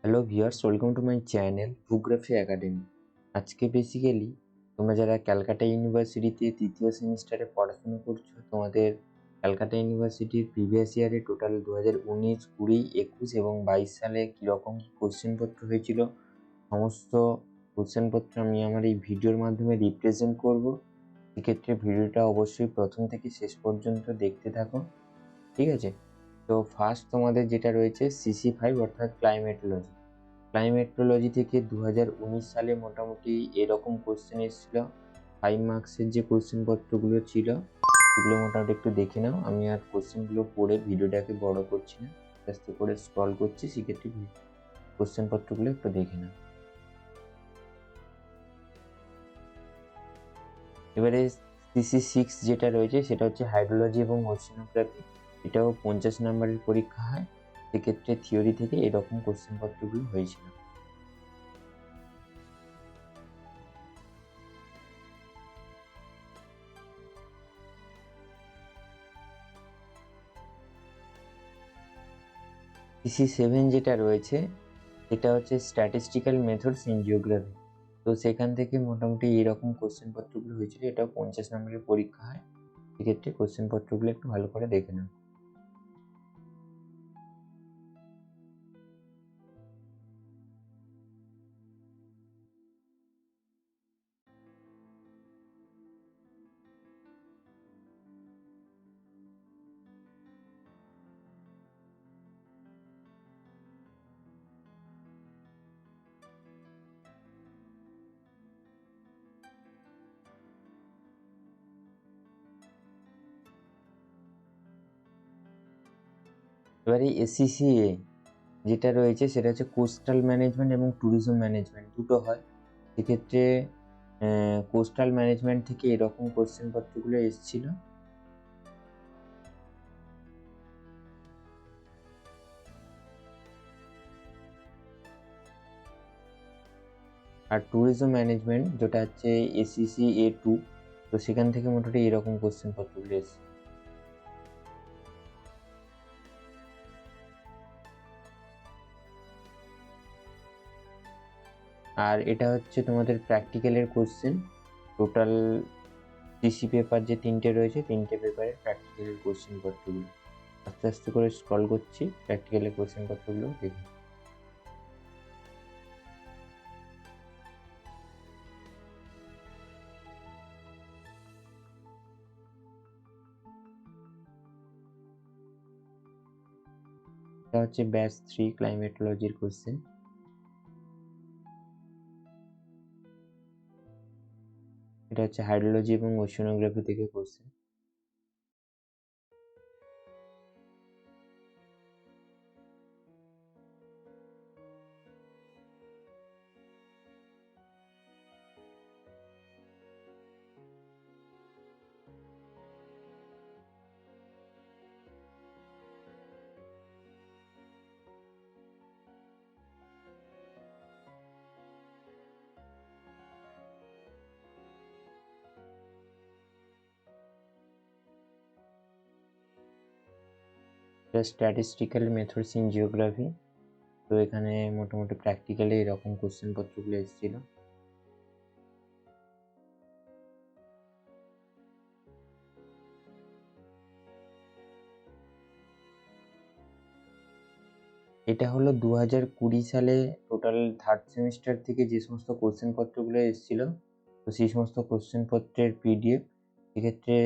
Hello viewers, welcome to my channel ভূগ্রাফি academy. আজকে basically তোমরা যারা ক্যালকাটা ইউনিভার্সিটিতে তৃতীয় সেমিস্টারে পড়াশোনা করছো, তোমাদের ক্যালকাটা ইউনিভার্সিটির প্রিভিয়াস ইয়ারে টোটাল 2019, 20, 21 এবং 22 সালে কীরকম কী কোশ্চেনপত্র হয়েছিল সমস্ত কোশ্চেনপত্র আমি আমার এই ভিডিওর মাধ্যমে রিপ্রেজেন্ট করব। সেক্ষেত্রে ভিডিওটা অবশ্যই প্রথম থেকে শেষ পর্যন্ত দেখতে থাকো, ঠিক আছে? তো ফার্স্ট তোমাদের যেটা রয়েছে CC5 অর্থাৎ ক্লাইমেট্রোলজি থেকে 2019 সালে মোটামুটি এরকম কোশ্চেন এসেছিল। 5 মার্কসের যে কোশ্চেনপত্রগুলো ছিল সেগুলো মোটামুটি একটু দেখে নাও। আমি আর কোশ্চেনগুলো পড়ে ভিডিওটাকে বড় করছি না, আস্তে আস্তে করে স্ক্রল করছি, সেক্ষেত্রে কোশ্চেনপত্রগুলো একটু দেখে নাও। এবারে CC6 যেটা রয়েছে সেটা হচ্ছে হাইড্রোলজি এবং ওশেনোগ্রাফি। এটাও 50 নম্বরের পরীক্ষা হয়। সেক্ষেত্রে থিওরি থেকে এরকম কোশ্চেনপত্রগুলো হয়েছিল। CC7 যেটা রয়েছে সেটা হচ্ছে স্ট্যাটিস্টিক্যাল মেথডস ইন জিওগ্রাফি। তো সেখান থেকে মোটামুটি এরকম কোশ্চেনপত্রগুলো হয়েছিল। এটাও 50 নম্বরের পরীক্ষা হয়। সেক্ষেত্রে কোশ্চেনপত্রগুলো একটু ভালো করে দেখে নাও। এবারে SCCA যেটা রয়েছে সেটা হচ্ছে কোস্টাল ম্যানেজমেন্ট এবং ট্যুরিজম ম্যানেজমেন্ট, দুটো হয়। সেক্ষেত্রে কোস্টাল ম্যানেজমেন্ট থেকে এরকম কোশ্চেনপত্রগুলো এসেছিল। আর ট্যুরিজম ম্যানেজমেন্ট যেটা হচ্ছে SCCA2, তো সেখান থেকে মোটামুটি এরকম কোশ্চেনপত্রগুলো এসেছে। আর এটা হচ্ছে তোমাদের প্র্যাকটিক্যালের কোশ্চেন। টোটাল সিসি পেপার যে 3টে রয়েছে, 3টে পেপারের প্র্যাকটিক্যালের কোশ্চেনপত্রগুলো আস্তে আস্তে করে স্ক্রল করছি, প্র্যাকটিক্যালের কোশ্চেনপত্রগুলো দেখি। এটা হচ্ছে ব্যাচ 3 ক্লাইমেটোলজির কোশ্চেন। এটা হচ্ছে হাইড্রোলজি এবং ওশেনোগ্রাফি থেকে কোশ্চেন। এটা স্ট্যাটিস্টিক্যাল মেথডস ইন জিওগ্রাফি। তো এখানে মোটামুটি প্র্যাকটিক্যালি এরকম কোশ্চেনপত্রগুলো এসেছিল। এটা হলো 2020 সালে টোটাল থার্ড সেমিস্টার থেকে যে সমস্ত কোশ্চেনপত্রগুলো এসেছিল, তো সেই সমস্ত কোশ্চেনপত্রের PDF। সেক্ষেত্রে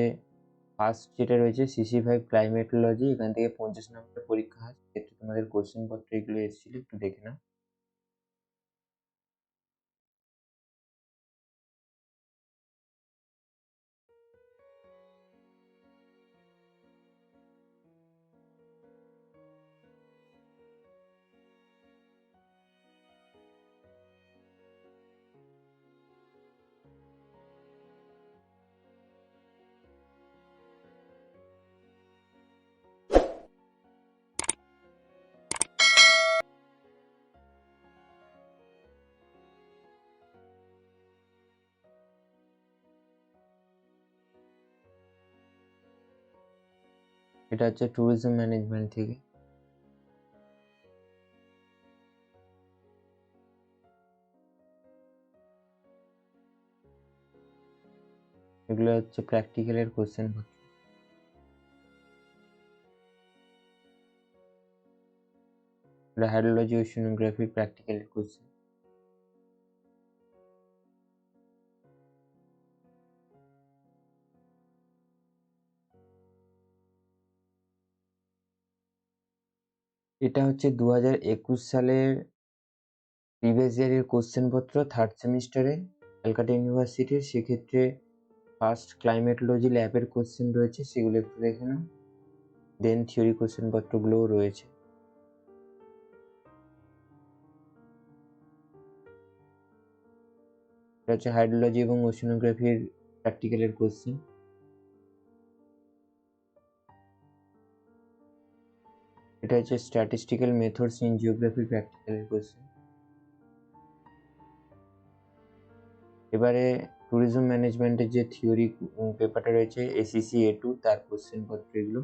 ফার্স্ট যেটা রয়েছে CC5 ক্লাইমেটোলজি, এখান থেকে 50 নম্বরের পরীক্ষা হয়। সেক্ষেত্রে তোমাদের কোশ্চেনপত্র এগুলো এসেছিল, একটু দেখে নাও। এটা হচ্ছে ট্যুরিজম ম্যানেজমেন্ট থেকে। এগুলো হচ্ছে প্র্যাকটিক্যালের কোশ্চেন পত্র। হাইড্রোলজি ওশিনোগ্রাফি প্র্যাকটিক্যালের কোশ্চেন। এটা হচ্ছে 2021 সালের প্রিভিয়াস ইয়ারের কোশ্চেন পত্র থার্ড সেমিস্টারে ক্যালকাটা ইউনিভার্সিটির। সেক্ষেত্রে ফার্স্ট ক্লাইমেটোলজি ল্যাবের কোশ্চেন রয়েছে, সেগুলো একটু দেখে নাও। দেন থিওরি কোশ্চেন পত্রগুলোও রয়েছে। এটা হচ্ছে হাইড্রোলজি এবং ওশিনোগ্রাফির প্র্যাকটিক্যালের কোশ্চেন। এটা হচ্ছে স্ট্যাটিস্টিক্যাল মেথডস ইন জিওগ্রাফির প্র্যাকটিক্যালের কোশ্চেন। এবারে ট্যুরিজম ম্যানেজমেন্টের যে থিওরি পেপারটা রয়েছে ACC A2 তার কোশ্চেন পত্র এগুলো।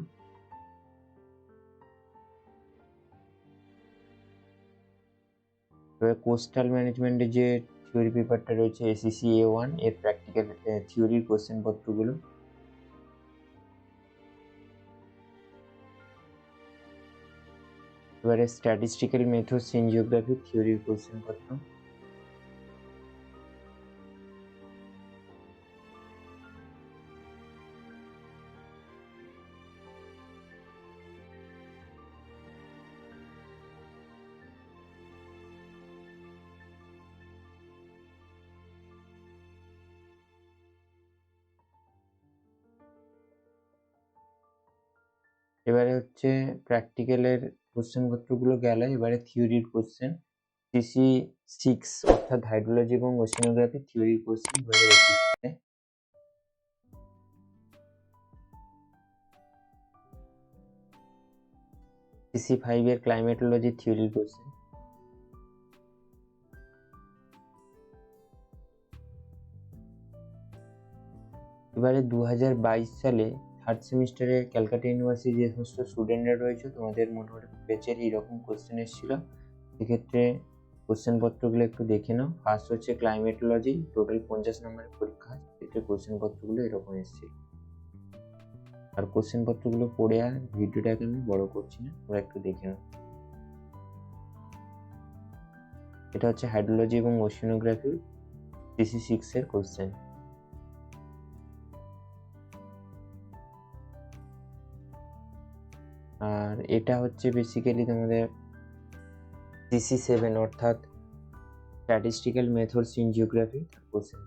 এবার কোস্টাল ম্যানেজমেন্টের যে থিওরি পেপারটা রয়েছে ACC A1 এর প্র্যাকটিক্যাল থিওরির কোশ্চেন পত্রগুলো। এবারে স্ট্যাটিস্টিক্যাল মেথডস ইন জিওগ্রাফি থিওরির কোশ্চেন পত্র। এবারে হচ্ছে প্র্যাকটিক্যালের কোশ্চেন পত্রগুলো গেল। এবারে থিওরির কোশ্চেন CC6 অর্থাৎ হাইড্রোলজি এবং ওশিনোগ্রাফি থিওরির কোশ্চেন 2021 সালে। CC5 এর ক্লাইমেটোলজি থিওরির কোশ্চেন। এবারে 2022 সালে থার্ড সেমিস্টারে ক্যালকাটা ইউনিভার্সিটি যে সমস্ত স্টুডেন্টরা রয়েছে তোমাদের মোটামুটি ব্যাচের এইরকম কোশ্চেন এসেছিল। সেক্ষেত্রে কোশ্চেন পত্রগুলো একটু দেখে নাও। ফার্স্ট হচ্ছে ক্লাইমেটোলজি, টোটাল 50 নম্বরের পরীক্ষা। সেক্ষেত্রে কোশ্চেন পত্রগুলো এরকম এসেছিল। আর কোশ্চেন পত্রগুলো পড়ে আর ভিডিওটাকে আমি বড় করছি না, তোমরা একটু দেখে নাও। এটা হচ্ছে হাইড্রোলজি এবং ওশিনোগ্রাফি CC6 এর কোশ্চেন। আর এটা হচ্ছে বেসিক্যালি তোমাদের CC7 অর্থাৎ statistical methods in geography question.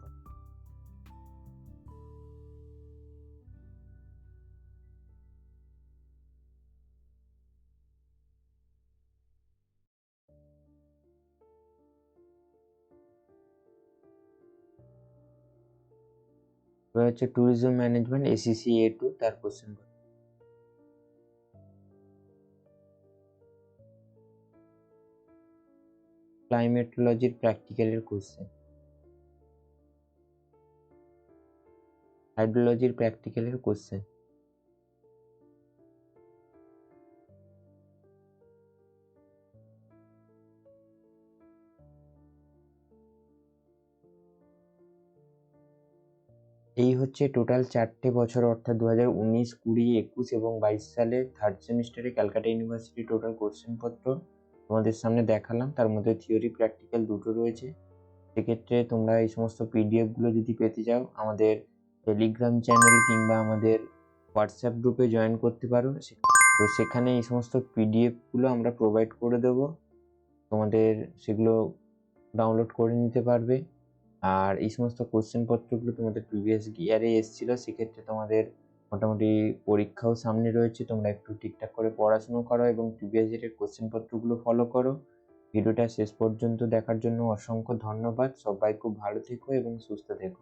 এবার হচ্ছে ট্যুরিজম ম্যানেজমেন্ট ACC A2 তার কোশ্চেন। ক্লাইমেটোলজির প্র্যাকটিক্যালের কোশ্চেন। হাইড্রোলজির প্র্যাকটিক্যালের কোশ্চেন। এই হচ্ছে টোটাল 4টে বছর অর্থাৎ 2019, 20, 21 এবং 22 সালে থার্ড সেমিস্টারে ক্যালকাটা ইউনিভার্সিটি টোটাল কোশ্চেন পত্র তোমাদের সামনে দেখালাম। তার মধ্যে থিওরি প্র্যাকটিক্যাল দুটো রয়েছে। সেক্ষেত্রে তোমরা এই সমস্ত পিডিএফগুলো যদি পেতে চাও আমাদের টেলিগ্রাম চ্যানেল কিংবা আমাদের হোয়াটসঅ্যাপ গ্রুপে জয়েন করতে পারো। তো সেখানে এই সমস্ত পিডিএফগুলো আমরা প্রোভাইড করে দেবো, তোমাদের সেগুলো ডাউনলোড করে নিতে পারবে। আর এই সমস্ত কোশ্চেন পত্রগুলো তোমাদের প্রিভিয়াস ইয়ারে এসেছিলো। সেক্ষেত্রে তোমাদের মোটামুটি পরীক্ষাও সামনে রয়েছে, তোমরা একটু ঠিকঠাক করে পড়াশুনো করো এবং প্রিভিয়াস ইয়ারের কোশ্চেন পত্রগুলো ফলো করো। ভিডিওটা শেষ পর্যন্ত দেখার জন্য অসংখ্য ধন্যবাদ। সবাই খুব ভালো থেকো এবং সুস্থ থেকো।